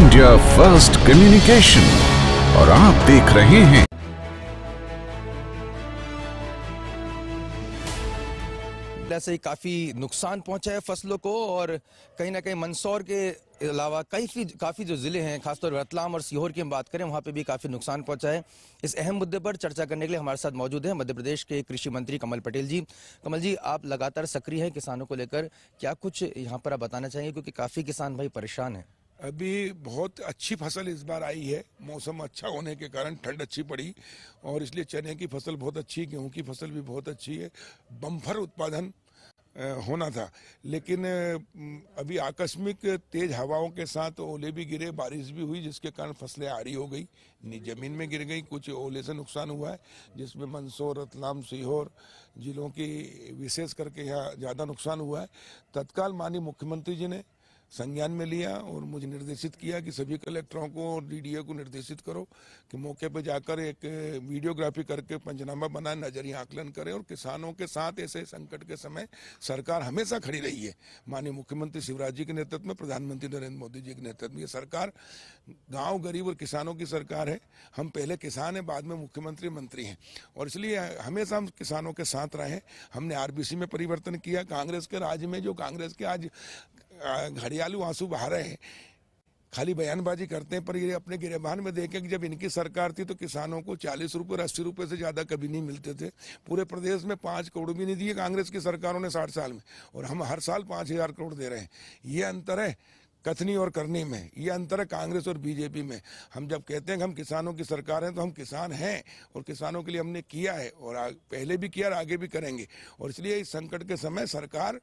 India first communication और आप देख रहे हैं से काफ़ी नुकसान पहुंचा है फसलों को और कहीं ना कहीं मंदसौर के अलावा काफ़ी जो ज़िले हैं खासतौर रतलाम और सीहोर की हम बात करें वहां पे भी काफ़ी नुकसान पहुंचा है। इस अहम मुद्दे पर चर्चा करने के लिए हमारे साथ मौजूद हैं मध्य प्रदेश के कृषि मंत्री कमल पटेल जी। कमल जी, आप लगातार सक्रिय हैं किसानों को लेकर, क्या कुछ यहाँ पर आप बताना चाहेंगे क्योंकि काफ़ी किसान भाई परेशान हैं? अभी बहुत अच्छी फसल इस बार आई है, मौसम अच्छा होने के कारण ठंड अच्छी पड़ी और इसलिए चने की फसल बहुत अच्छी, गेहूं की फसल भी बहुत अच्छी है। बम्पर उत्पादन होना था, लेकिन अभी आकस्मिक तेज हवाओं के साथ ओले भी गिरे, बारिश भी हुई, जिसके कारण फसलें आड़ी हो गई, जमीन में गिर गई। कुछ ओले से नुकसान हुआ है, जिसमें मंदसौर, रतलाम, सीहोर जिलों की विशेष करके यहाँ ज़्यादा नुकसान हुआ है। तत्काल माननीय मुख्यमंत्री जी ने संज्ञान में लिया और मुझे निर्देशित किया कि सभी कलेक्टरों को और डीडीओ को निर्देशित करो कि मौके पर जाकर एक वीडियोग्राफी करके पंचनामा बनाए, नजरिया आकलन करें और किसानों के साथ ऐसे संकट के समय सरकार हमेशा खड़ी रही है। माननीय मुख्यमंत्री शिवराज जी के नेतृत्व में, प्रधानमंत्री नरेंद्र मोदी जी के नेतृत्व में ये सरकार गाँव गरीब और किसानों की सरकार है। हम पहले किसान हैं, बाद में मुख्यमंत्री मंत्री हैं और इसलिए हमेशा हम किसानों के साथ रहे। हमने आरबीसी में परिवर्तन किया। कांग्रेस के राज में जो कांग्रेस के आज घड़ियालू आंसू बहा रहे हैं, खाली बयानबाजी करते हैं, पर ये अपने गिरेबान में देखें कि जब इनकी सरकार थी तो किसानों को 40 रुपये और 80 रुपये से ज़्यादा कभी नहीं मिलते थे। पूरे प्रदेश में 5 करोड़ भी नहीं दिए कांग्रेस की सरकारों ने 60 साल में, और हम हर साल 5,000 करोड़ दे रहे हैं। ये अंतर है कथनी और करनी में, ये अंतर है कांग्रेस और बीजेपी में। हम जब कहते हैं कि हम किसानों की सरकार हैं तो हम किसान हैं और किसानों के लिए हमने किया है और पहले भी किया और आगे भी करेंगे। और इसलिए इस संकट के समय सरकार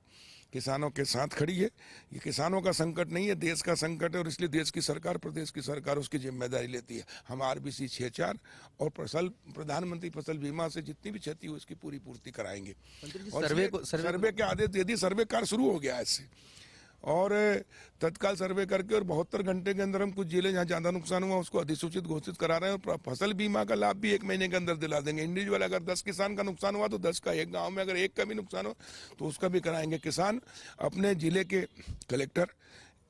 किसानों के साथ खड़ी है। ये किसानों का संकट नहीं है, देश का संकट है और इसलिए देश की सरकार, प्रदेश की सरकार उसकी जिम्मेदारी लेती है। हम आरबीसी 6-4 और प्रधानमंत्री फसल बीमा से जितनी भी क्षति हुई उसकी पूरी पूर्ति कराएंगे। और सर्वे के आदेश यदि सर्वे कार्य शुरू हो गया इससे और तत्काल सर्वे करके और 72 घंटे के अंदर हम कुछ जिले जहाँ ज़्यादा नुकसान हुआ उसको अधिसूचित घोषित करा रहे हैं और फसल बीमा का लाभ भी 1 महीने के अंदर दिला देंगे। इंडिविजुअल अगर 10 किसान का नुकसान हुआ तो 10 का, एक गांव में अगर 1 का भी नुकसान हो तो उसका भी कराएंगे। किसान अपने जिले के कलेक्टर,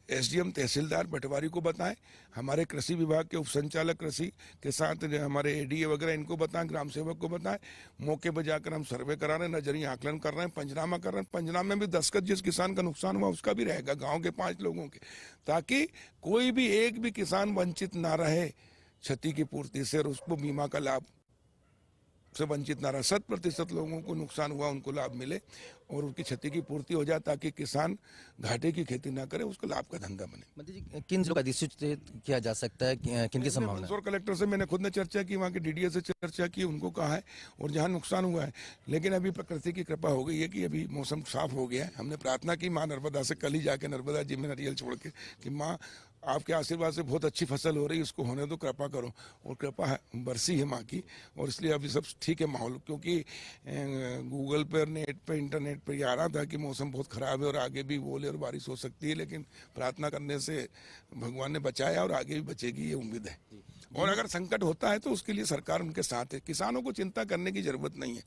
एसडीएम, तहसीलदार, पटवारी को बताएं, हमारे कृषि विभाग के उप संचालक कृषि के साथ हमारे एडीए वगैरह इनको बताएं, ग्राम सेवक को बताएं। मौके पर जाकर हम सर्वे करा रहे हैं, नजरिया आकलन कर रहे हैं, पंचनामा कर रहे हैं। पंचनामे में भी दस्तखत जिस किसान का नुकसान हुआ उसका भी रहेगा, गाँव के 5 लोगों के, ताकि कोई भी एक भी किसान वंचित ना रहे क्षति की पूर्ति से और उसको बीमा का लाभ से वंचित ना रहा। 100% लोगों को नुकसान हुआ उनको लाभ मिले और उनकी क्षति की पूर्ति हो जाए, ताकि किसान घाटे की खेती ना करे, उसको लाभ का धंधा बने। मंत्री जी, किन जिलों का अधिसूचित किया जा सकता है, किन की संभावना? मंदसौर कलेक्टर से मैंने खुद ने चर्चा की, वहाँ के डीडीए से चर्चा की, उनको कहा है और जहाँ नुकसान हुआ है, लेकिन अभी प्रकृति की कृपा हो गई है कि अभी मौसम साफ हो गया है। हमने प्रार्थना की माँ नर्मदा से, कल ही जाके नर्मदा जी में नारियल छोड़ के कि माँ आपके आशीर्वाद से बहुत अच्छी फसल हो रही है, इसको होने दो, कृपा करो। और कृपा है, बरसी है माँ की और इसलिए अभी सब ठीक है माहौल। क्योंकि गूगल पर, नेट पर, इंटरनेट पर ये आ रहा था कि मौसम बहुत ख़राब है और आगे भी ओले और बारिश हो सकती है, लेकिन प्रार्थना करने से भगवान ने बचाया और आगे भी बचेगी, ये उम्मीद है। और अगर संकट होता है तो उसके लिए सरकार उनके साथ है। किसानों को चिंता करने की जरूरत नहीं है।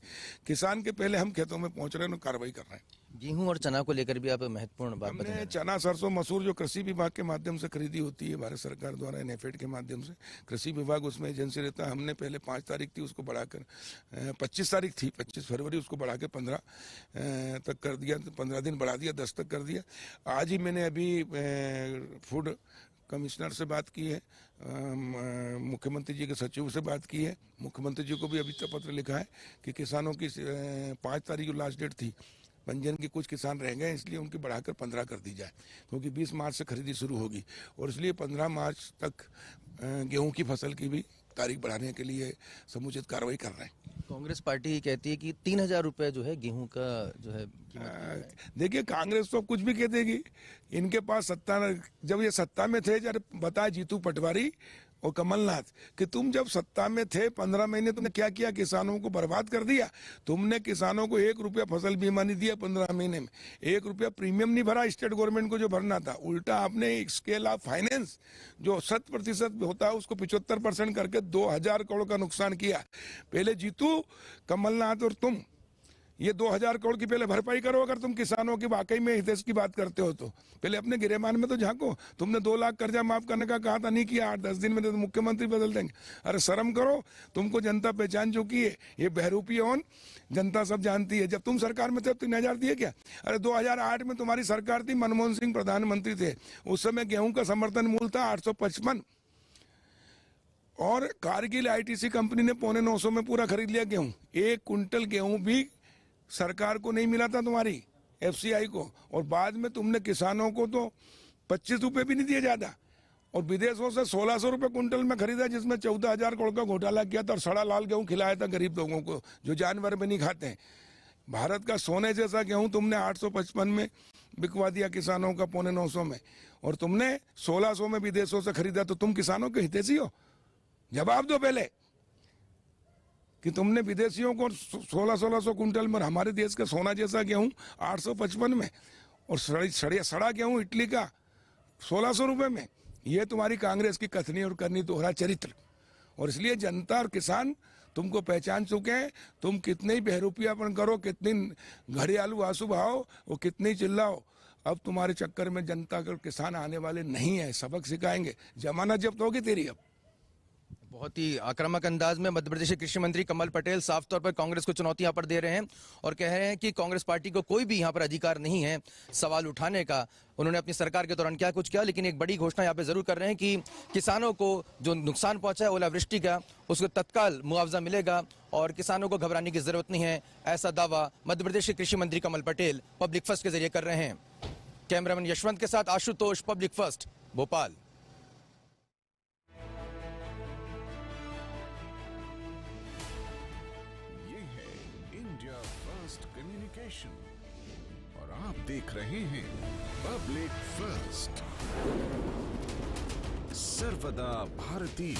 किसान के पहले हम खेतों में पहुंच रहे हैं और कार्रवाई कर रहे हैं। गेहूं और चना को लेकर भी आप महत्वपूर्ण बात बताएं। हमने चना, सरसों, मसूर जो कृषि विभाग के माध्यम से खरीदी होती है भारत सरकार द्वारा, एनएफेड के माध्यम से, कृषि विभाग उसमें एजेंसी रहता है। हमने पहले 5 तारीख थी, उसको बढ़ाकर 25 तारीख थी, 25 फरवरी, उसको बढ़ा के 15 तक कर दिया, 15 दिन बढ़ा दिया, 10 तक कर दिया। आज ही मैंने अभी फूड कमिश्नर से बात की है, मुख्यमंत्री जी के सचिव से बात की है, मुख्यमंत्री जी को भी अभी तक पत्र लिखा है कि किसानों की 5 तारीख जो लास्ट डेट थी पंजीयन की, कुछ किसान रह गए, इसलिए उनकी बढ़ाकर 15 कर दी जाए, क्योंकि 20 मार्च से खरीदी शुरू होगी और इसलिए 15 मार्च तक गेहूं की फसल की भी तारीख बढ़ाने के लिए समुचित कार्रवाई कर रहे हैं। कांग्रेस पार्टी कहती है कि 3,000 रुपये जो है गेहूं का जो है। देखिए, कांग्रेस तो कुछ भी कह देगी, इनके पास सत्ता, जब ये सत्ता में थे, जब बताए जीतू पटवारी और कमलनाथ कि तुम जब सत्ता में थे 15 महीने तुमने क्या किया, किसानों को बर्बाद कर दिया। तुमने किसानों को 1 रुपया फसल बीमा नहीं दिया 15 महीने में, 1 रुपया प्रीमियम नहीं भरा स्टेट गवर्नमेंट को जो भरना था। उल्टा आपने स्केल ऑफ फाइनेंस जो 100% होता है उसको 75% करके 2,000 करोड़ का नुकसान किया। पहले जीतू, कमलनाथ और तुम ये 2000 करोड़ की पहले भरपाई करो अगर तुम किसानों की वाकई में हितैषी की बात करते हो तो। पहले अपने गिरेबान में तो झांको। तुमने 2 लाख कर्जा माफ करने का कहा था, नहीं किया। 8-10 दिन में तो मुख्यमंत्री बदल देंगे। अरे शर्म करो, तुमको जनता पहचान चुकी है। ये बहरूपी ओन जनता सब जानती है। जब तुम सरकार में थे 3000 दिए क्या? अरे 2008 में तुम्हारी सरकार थी, मनमोहन सिंह प्रधानमंत्री थे। उस समय गेहूं का समर्थन मूल्य था 855 और कारगिल आईटीसी कंपनी ने 950 में पूरा खरीद लिया गेहूं। 1 कुंटल गेहूं भी सरकार को नहीं मिला था तुम्हारी एफसीआई को। और बाद में तुमने किसानों को तो 25 रुपए भी नहीं दिए ज्यादा, और विदेशों से 1600 रुपए कुंटल में खरीदा, जिसमें 14,000 करोड़ का घोटाला किया था और सड़ा लाल गेहूं खिलाया था गरीब लोगों को जो जानवर भी नहीं खाते हैं। भारत का सोने जैसा गेहूं तुमने 855 में बिकवा दिया किसानों का 950 में, और तुमने 1600 में विदेशों से खरीदा। तो तुम किसानों के हितैषी हो? जवाब दो पहले कि तुमने विदेशियों को 1600 कुंटल में, हमारे देश का सोना जैसा गेहूं 855 में, और सड़ा गेहूं इटली का 1600 रुपए में। ये तुम्हारी कांग्रेस की कथनी और करनी दोहरा चरित्र। और इसलिए जनता और किसान तुमको पहचान चुके हैं। तुम कितने ही बहरूपियापन करो, कितनी घड़ियालू आंसू बहाओ और कितनी चिल्लाओ, अब तुम्हारे चक्कर में जनता और किसान आने वाले नहीं है। सबक सिखाएंगे, जमानत जब्त होगी तेरी। अब बहुत ही आक्रामक अंदाज में मध्य प्रदेश के कृषि मंत्री कमल पटेल साफ तौर पर कांग्रेस को चुनौती यहाँ पर दे रहे हैं और कह रहे हैं कि कांग्रेस पार्टी को कोई भी यहाँ पर अधिकार नहीं है सवाल उठाने का। उन्होंने अपनी सरकार के दौरान क्या कुछ किया, लेकिन एक बड़ी घोषणा यहाँ पे जरूर कर रहे हैं कि किसानों को जो नुकसान पहुंचा है ओलावृष्टि का, उसको तत्काल मुआवजा मिलेगा और किसानों को घबराने की जरूरत नहीं है। ऐसा दावा मध्य प्रदेश के कृषि मंत्री कमल पटेल पब्लिक फर्स्ट के जरिए कर रहे हैं। कैमरामैन यशवंत के साथ Ashutosh, public first, Bhopal. Communication और आप देख रहे हैं पब्लिक फर्स्ट, सर्वदा भारतीय।